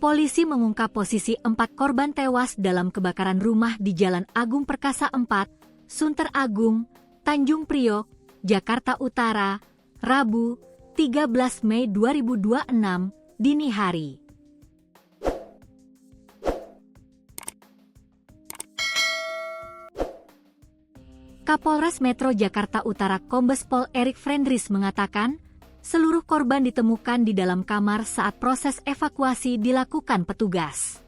Polisi mengungkap posisi 4 korban tewas dalam kebakaran rumah di Jalan Agung Perkasa 4, Sunter Agung, Tanjung Priok, Jakarta Utara, Rabu, 13 Mei 2026, dini hari. Kapolres Metro Jakarta Utara Kombes Pol Erik Frendris mengatakan, seluruh korban ditemukan di dalam kamar saat proses evakuasi dilakukan petugas.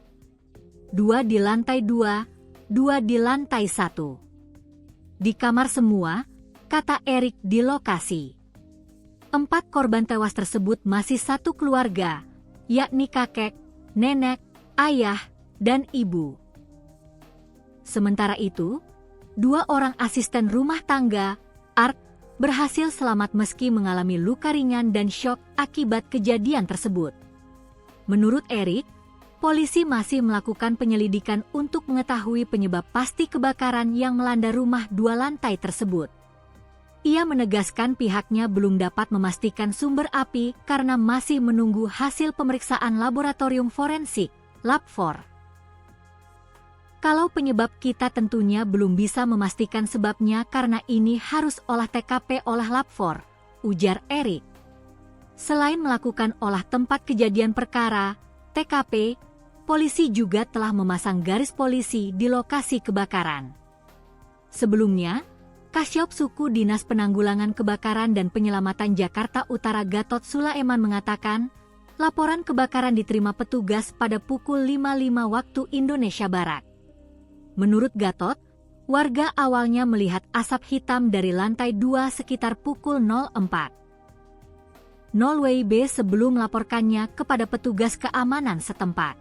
2 di lantai 2, 2 di lantai 1. Di kamar semua, kata Erik di lokasi. 4 korban tewas tersebut masih satu keluarga, yakni kakek, nenek, ayah, dan ibu. Sementara itu, 2 orang asisten rumah tangga, ART, berhasil selamat meski mengalami luka ringan dan syok akibat kejadian tersebut. Menurut Erik, polisi masih melakukan penyelidikan untuk mengetahui penyebab pasti kebakaran yang melanda rumah 2 lantai tersebut. Ia menegaskan pihaknya belum dapat memastikan sumber api karena masih menunggu hasil pemeriksaan laboratorium forensik, Lab4. Kalau penyebab kita tentunya belum bisa memastikan sebabnya karena ini harus olah TKP oleh Lab4, ujar Erik. Selain melakukan olah tempat kejadian perkara, TKP, polisi juga telah memasang garis polisi di lokasi kebakaran. Sebelumnya, Kasyop Suku Dinas Penanggulangan Kebakaran dan Penyelamatan Jakarta Utara Gatot Sulaiman mengatakan, laporan kebakaran diterima petugas pada pukul 5.05 waktu Indonesia Barat. Menurut Gatot, warga awalnya melihat asap hitam dari lantai 2 sekitar pukul 04.00 WIB sebelum melaporkannya kepada petugas keamanan setempat.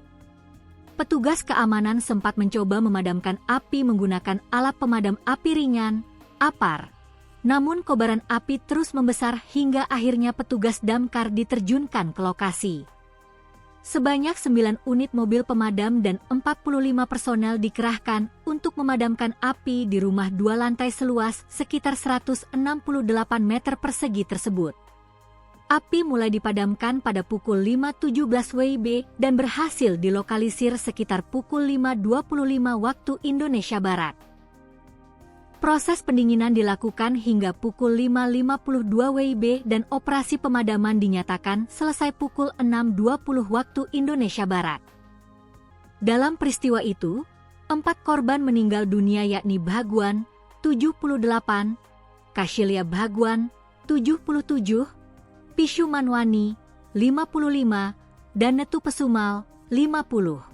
Petugas keamanan sempat mencoba memadamkan api menggunakan alat pemadam api ringan, APAR. Namun kobaran api terus membesar hingga akhirnya petugas damkar diterjunkan ke lokasi. Sebanyak 9 unit mobil pemadam dan 45 personel dikerahkan untuk memadamkan api di rumah 2 lantai seluas sekitar 168 meter persegi tersebut. Api mulai dipadamkan pada pukul 5.17 WIB dan berhasil dilokalisir sekitar pukul 5.25 waktu Indonesia Barat. Proses pendinginan dilakukan hingga pukul 5.52 WIB dan operasi pemadaman dinyatakan selesai pukul 6.20 waktu Indonesia Barat. Dalam peristiwa itu, 4 korban meninggal dunia yakni Bhagwan, 78, Kashilia Bhagwan, 77, Pishu Manwani, 55, dan Netu Pesumal, 50.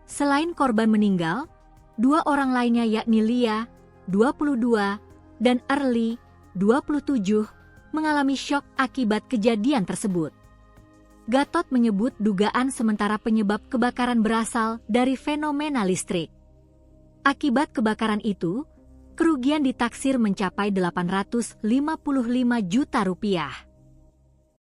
Selain korban meninggal, 2 orang lainnya yakni Lia, 22, dan Early, 27, mengalami syok akibat kejadian tersebut. Gatot menyebut dugaan sementara penyebab kebakaran berasal dari fenomena listrik. Akibat kebakaran itu, kerugian ditaksir mencapai 855 juta rupiah.